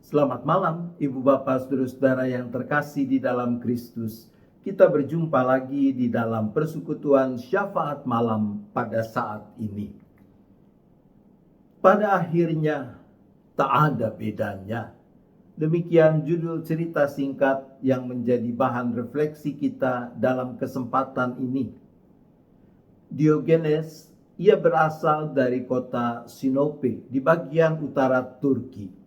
Selamat malam, Ibu Bapak, Saudara-saudara yang terkasih di dalam Kristus. Kita berjumpa lagi di dalam persekutuan syafaat malam pada saat ini. Pada akhirnya, tak ada bedanya. Demikian judul cerita singkat yang menjadi bahan refleksi kita dalam kesempatan ini. Diogenes, ia berasal dari kota Sinope di bagian utara Turki.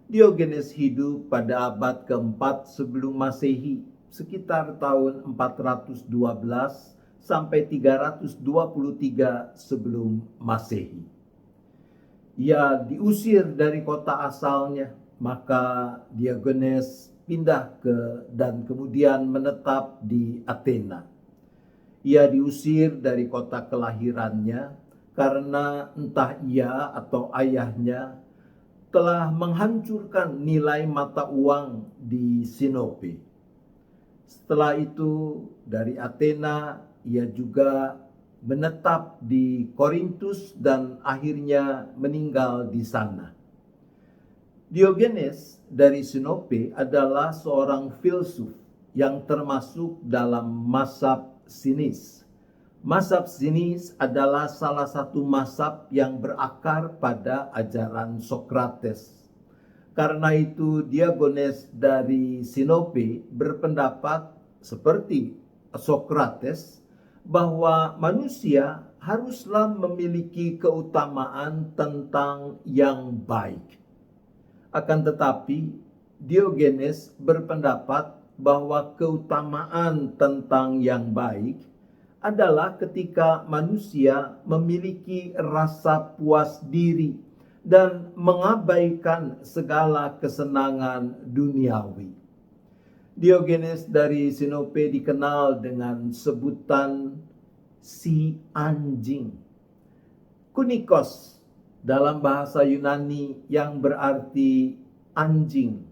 Diogenes hidup pada abad keempat sebelum Masehi, sekitar tahun 412 sampai 323 sebelum Masehi. Ia diusir dari kota asalnya, maka Diogenes pindah dan kemudian menetap di Athena. Ia diusir dari kota kelahirannya karena entah ia atau ayahnya telah menghancurkan nilai mata uang di Sinope. Setelah itu dari Athena ia juga menetap di Korintus dan akhirnya meninggal di sana. Diogenes dari Sinope adalah seorang filsuf yang termasuk dalam mazhab sinis. Mazhab sinis adalah salah satu mazhab yang berakar pada ajaran Sokrates. Karena itu Diogenes dari Sinope berpendapat seperti Sokrates bahwa manusia haruslah memiliki keutamaan tentang yang baik. Akan tetapi Diogenes berpendapat bahwa keutamaan tentang yang baik adalah ketika manusia memiliki rasa puas diri dan mengabaikan segala kesenangan duniawi. Diogenes dari Sinope dikenal dengan sebutan si anjing. Kunikos dalam bahasa Yunani yang berarti anjing.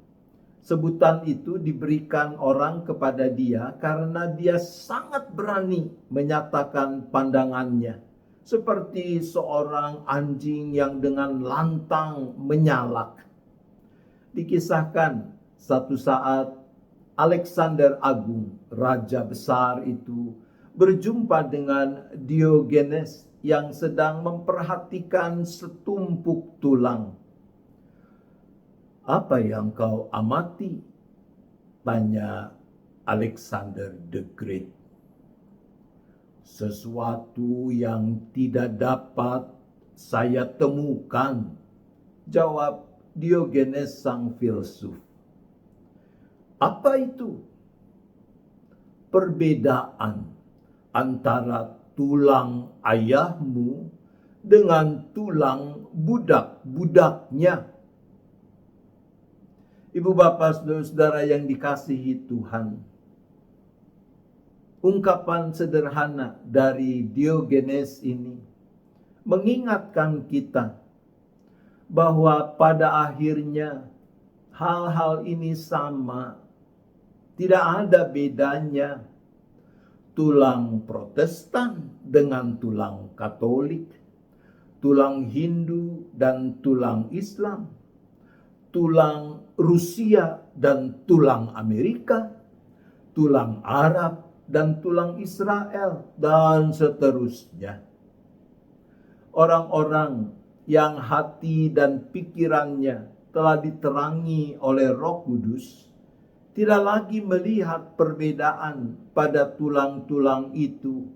Sebutan itu diberikan orang kepada dia karena dia sangat berani menyatakan pandangannya. Seperti seorang anjing yang dengan lantang menyalak. Dikisahkan satu saat Alexander Agung, raja besar itu, berjumpa dengan Diogenes yang sedang memperhatikan setumpuk tulang. "Apa yang kau amati?" tanya Alexander the Great. "Sesuatu yang tidak dapat saya temukan," jawab Diogenes sang filsuf. "Apa itu?" "Perbedaan antara tulang ayahmu dengan tulang budak-budaknya." Ibu bapak saudara-saudara yang dikasihi Tuhan, ungkapan sederhana dari Diogenes ini mengingatkan kita bahwa pada akhirnya hal-hal ini sama, tidak ada bedanya tulang Protestan dengan tulang Katolik, tulang Hindu dan tulang Islam, tulang Rusia dan tulang Amerika, tulang Arab dan tulang Israel, dan seterusnya. Orang-orang yang hati dan pikirannya telah diterangi oleh Roh Kudus tidak lagi melihat perbedaan pada tulang-tulang itu.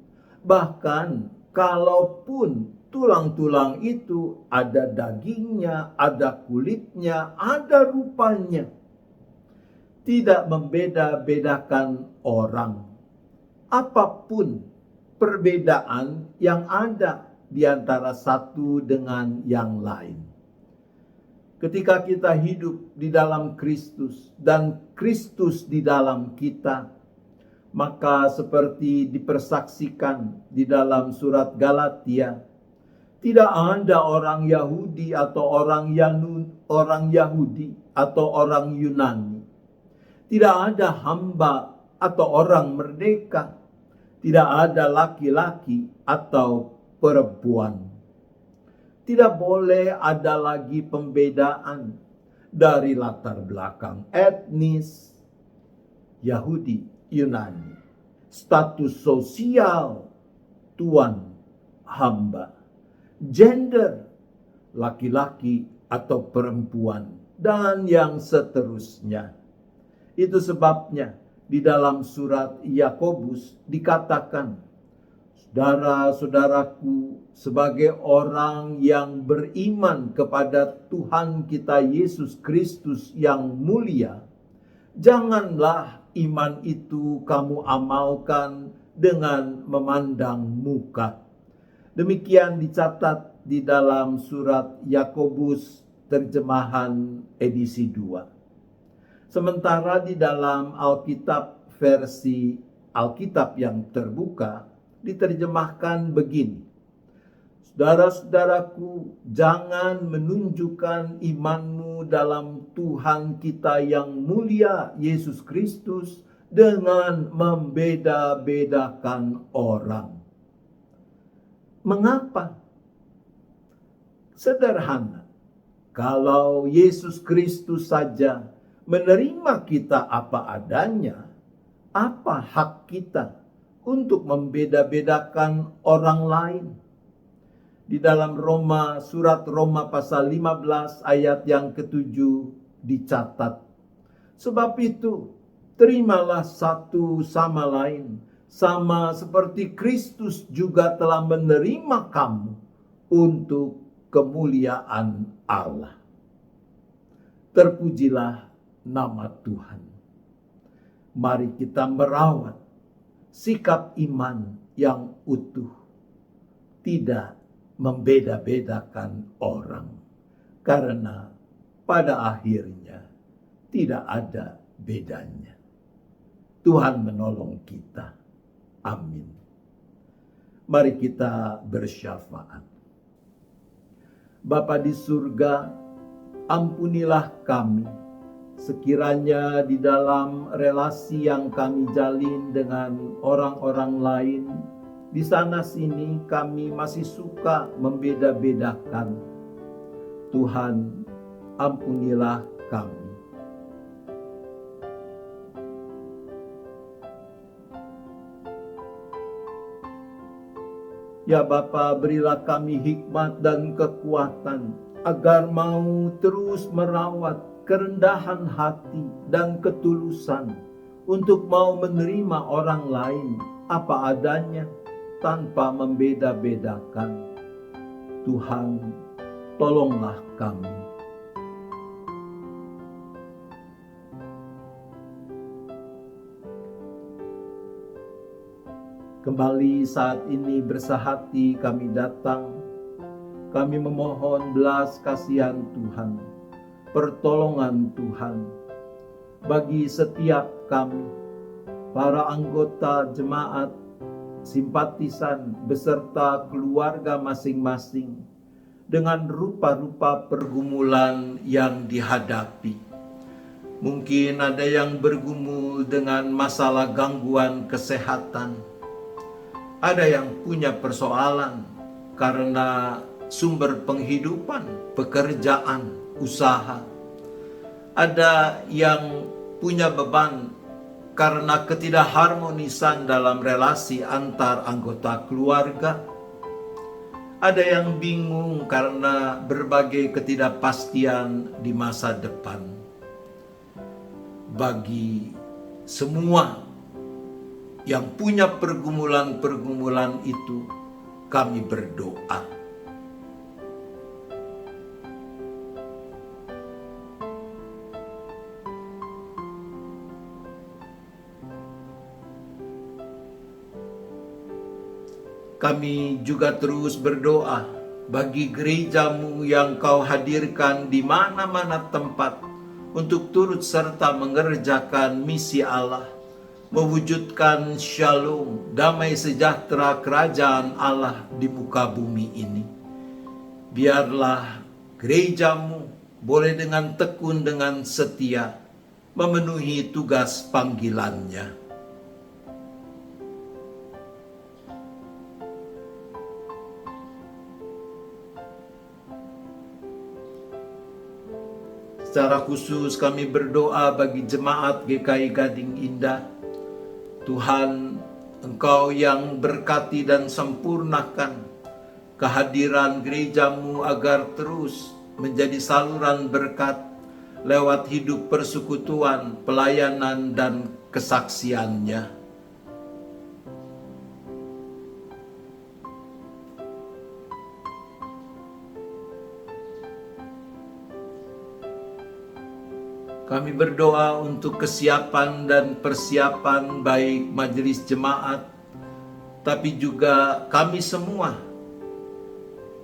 Bahkan kalaupun tulang-tulang itu ada dagingnya, ada kulitnya, ada rupanya, tidak membeda-bedakan orang. Apapun perbedaan yang ada di antara satu dengan yang lain. Ketika kita hidup di dalam Kristus dan Kristus di dalam kita, maka seperti dipersaksikan di dalam surat Galatia, tidak ada orang Yahudi atau orang Yahudi atau orang Yunani. Tidak ada hamba atau orang merdeka. Tidak ada laki-laki atau perempuan. Tidak boleh ada lagi pembedaan dari latar belakang etnis Yahudi, Yunani, status sosial tuan hamba, gender laki-laki atau perempuan, dan yang seterusnya. Itu sebabnya di dalam surat Yakobus dikatakan, saudara-saudaraku, sebagai orang yang beriman kepada Tuhan kita Yesus Kristus yang mulia, janganlah iman itu kamu amalkan dengan memandang muka. Demikian dicatat di dalam surat Yakobus terjemahan edisi 2. Sementara di dalam Alkitab versi Alkitab yang terbuka diterjemahkan begini. Saudara-saudaraku, jangan menunjukkan imanmu dalam Tuhan kita yang mulia Yesus Kristus dengan membeda-bedakan orang. Mengapa? Sederhana. Kalau Yesus Kristus saja menerima kita apa adanya, apa hak kita untuk membeda-bedakan orang lain? Di dalam surat Roma pasal 15 ayat yang ke-7 dicatat, sebab itu terimalah satu sama lain, sama seperti Kristus juga telah menerima kamu untuk kemuliaan Allah. Terpujilah nama Tuhan. Mari kita merawat sikap iman yang utuh, tidak membeda-bedakan orang, karena pada akhirnya tidak ada bedanya. Tuhan menolong kita. Amin. Mari kita bersyafaat. Bapa di surga, ampunilah kami sekiranya di dalam relasi yang kami jalin dengan orang-orang lain, di sana sini kami masih suka membeda-bedakan. Tuhan, ampunilah kami. Ya Bapa, berilah kami hikmat dan kekuatan agar mau terus merawat kerendahan hati dan ketulusan untuk mau menerima orang lain apa adanya tanpa membeda-bedakan. Tuhan, tolonglah kami. Kembali saat ini bersahati kami datang, kami memohon belas kasihan Tuhan, pertolongan Tuhan bagi setiap kami, para anggota jemaat, simpatisan beserta keluarga masing-masing dengan rupa-rupa pergumulan yang dihadapi. Mungkin ada yang bergumul dengan masalah gangguan kesehatan, ada yang punya persoalan karena sumber penghidupan, pekerjaan, usaha. Ada yang punya beban karena ketidakharmonisan dalam relasi antar anggota keluarga. Ada yang bingung karena berbagai ketidakpastian di masa depan. Bagi semua yang punya pergumulan-pergumulan itu, kami berdoa. Kami juga terus berdoa bagi gerejamu yang kau hadirkan di mana-mana tempat untuk turut serta mengerjakan misi Allah, mewujudkan shalom, damai sejahtera kerajaan Allah di muka bumi ini. Biarlah gerejamu boleh dengan tekun, dengan setia memenuhi tugas panggilannya. Secara khusus kami berdoa bagi jemaat GKI Gading Indah. Tuhan, Engkau yang berkati dan sempurnakan kehadiran gerejamu agar terus menjadi saluran berkat lewat hidup persekutuan, pelayanan, dan kesaksiannya. Kami berdoa untuk kesiapan dan persiapan baik majelis jemaat, tapi juga kami semua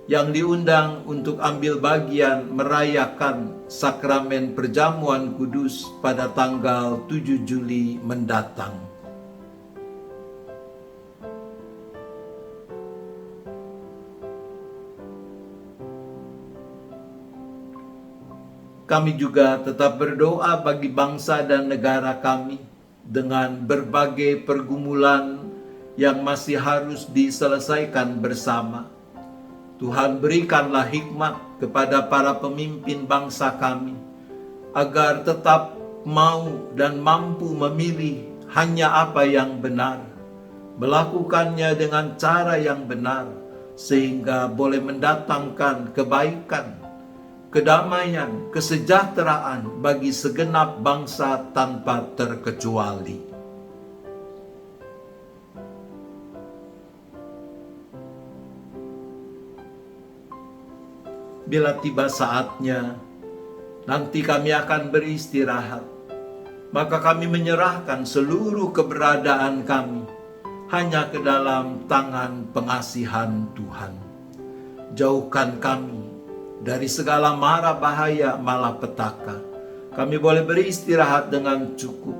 yang diundang untuk ambil bagian merayakan sakramen perjamuan kudus pada tanggal 7 Juli mendatang. Kami juga tetap berdoa bagi bangsa dan negara kami dengan berbagai pergumulan yang masih harus diselesaikan bersama. Tuhan, berikanlah hikmat kepada para pemimpin bangsa kami agar tetap mau dan mampu memilih hanya apa yang benar, melakukannya dengan cara yang benar sehingga boleh mendatangkan kebaikan, kedamaian, kesejahteraan bagi segenap bangsa tanpa terkecuali. Bila tiba saatnya, nanti kami akan beristirahat, maka kami menyerahkan seluruh keberadaan kami hanya ke dalam tangan pengasihan Tuhan. Jauhkan kami dari segala mara bahaya malapetaka. Kami boleh beristirahat dengan cukup,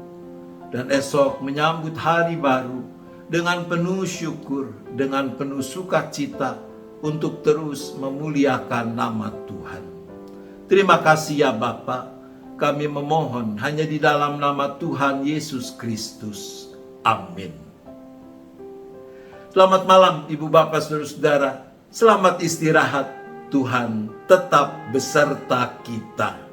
dan esok menyambut hari baru dengan penuh syukur, dengan penuh sukacita untuk terus memuliakan nama Tuhan. Terima kasih ya Bapa, kami memohon hanya di dalam nama Tuhan Yesus Kristus. Amin. Selamat malam Ibu Bapak Saudara-saudara, selamat istirahat. Tuhan tetap beserta kita.